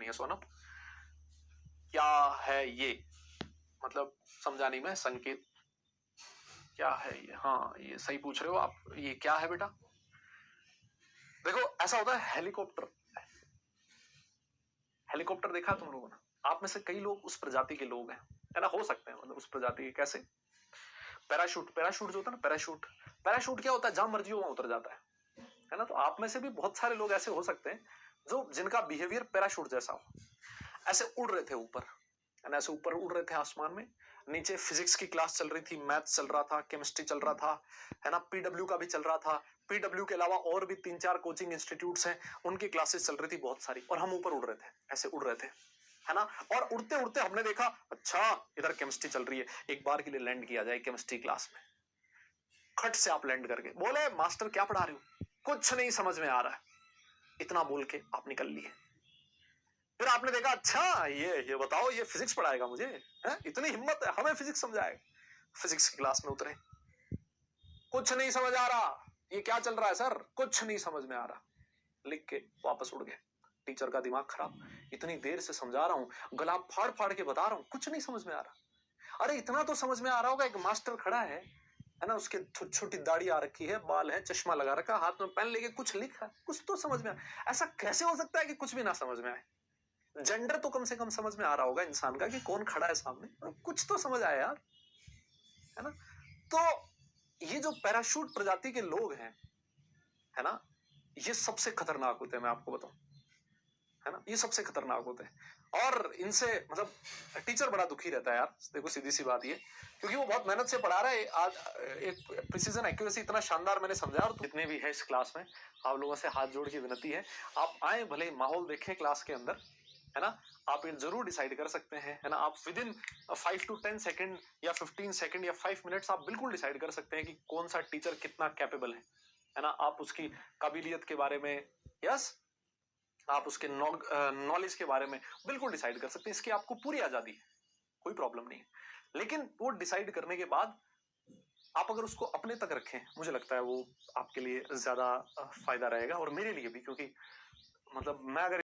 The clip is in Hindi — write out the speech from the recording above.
नहीं है सोनम। क्या है ये? मतलब समझा नहीं मैं, संकेत क्या है ये? हाँ ये सही पूछ रहे हो आप, ये क्या है बेटा? देखो ऐसा होता है, हेलीकॉप्टर। हेलीकॉप्टर देखा तुम लोगों ने? आप में से कई लोग उस प्रजाति के लोग हैं, है ना, हो सकते हैं, मतलब उस प्रजाति के। कैसे? पैराशूट, पैराशूट जो होता है ना, पैराशूट, पैराशूट क्या होता है? जहां मर्जी हो वहां उतर जाता है ना। तो आप में से भी बहुत सारे लोग ऐसे हो सकते हैं जो जिनका बिहेवियर पैराशूट जैसा हो। ऐसे उड़ रहे थे ऊपर, है ना, ऐसे ऊपर उड़ रहे थे आसमान में। नीचे फिजिक्स की क्लास चल रही थी, मैथ चल रहा था, केमिस्ट्री चल रहा था, है ना, पीडब्ल्यू का भी चल रहा था। पीडब्ल्यू के अलावा और भी 3-4 कोचिंग इंस्टीट्यूट्स हैं, उनकी क्लासेस चल रही थी बहुत सारी, और हम ऊपर उड़ रहे थे, ऐसे उड़ रहे थे, है ना। और उड़ते उड़ते हमने देखा, अच्छा इधर केमिस्ट्री चल रही है, एक बार के लिए लैंड किया जाए केमिस्ट्री क्लास में। खट से आप लैंड करके बोले, मास्टर क्या पढ़ा रहे हो? कुछ नहीं समझ में आ रहा है। इतना बोल के आप निकल लिए। फिर आपने देखा, अच्छा ये बताओ, ये फिजिक्स पढ़ाएगा मुझे, है? इतनी हिम्मत है, हमें फिजिक्स समझाएगा। फिजिक्स की क्लास में उतरे, कुछ नहीं समझ आ रहा, ये क्या चल रहा है सर? कुछ नहीं समझ में आ रहा, लिख के वापस उड़ गए। टीचर का दिमाग खराब, इतनी देर से समझा रहा हूं, गला फाड़ फाड़ के बता रहा हूं, कुछ नहीं समझ में आ रहा। अरे इतना तो समझ में आ रहा होगा, एक मास्टर खड़ा है ना, उसके छोटी दाढ़ी आ रखी है, बाल है, चश्मा लगा रखा, हाथ में पेन लेके कुछ लिख रहा है, कुछ तो समझ में आ। ऐसा कैसे हो सकता है कि कुछ भी ना समझ में आए? जेंडर तो कम से कम समझ में आ रहा होगा इंसान का, कि कौन खड़ा है सामने, कुछ तो समझ आया यार, है ना। तो ये जो पैराशूट प्रजाति के लोग हैं, है ना, ये सबसे खतरनाक होते हैं, मैं आपको बताऊं, है ना, ये सबसे खतरनाक होते हैं। और इनसे मतलब टीचर बड़ा दुखी रहता है यार, देखो सीधी सी बात ये, क्योंकि वो बहुत मेहनत से पढ़ा रहा है। आज एक प्रिसीजन एक्यूरेसी इतना शानदार मैंने समझा। और जितने भी है इस क्लास में, आप लोगों से हाथ जोड़ के विनती है, आप आए, भले माहौल देखें क्लास के अंदर, है ना। आप ये जरूर डिसाइड कर सकते हैं, है ना, आप विद इन 5 to 10 सेकंड या 15 सेकंड या 5 मिनट्स आप बिल्कुल डिसाइड कर सकते हैं कि कौन सा टीचर कितना कैपेबल है ना। आप उसकी काबिलियत के बारे में, यस, आप उसके नॉलेज के बारे में बिल्कुल डिसाइड कर सकते हैं। इसकी आपको पूरी आजादी है, कोई प्रॉब्लम नहीं है। लेकिन वो डिसाइड करने के बाद आप अगर उसको अपने तक रखें, मुझे लगता है वो आपके लिए ज्यादा फायदा रहेगा, और मेरे लिए भी, क्योंकि मतलब मैं अगर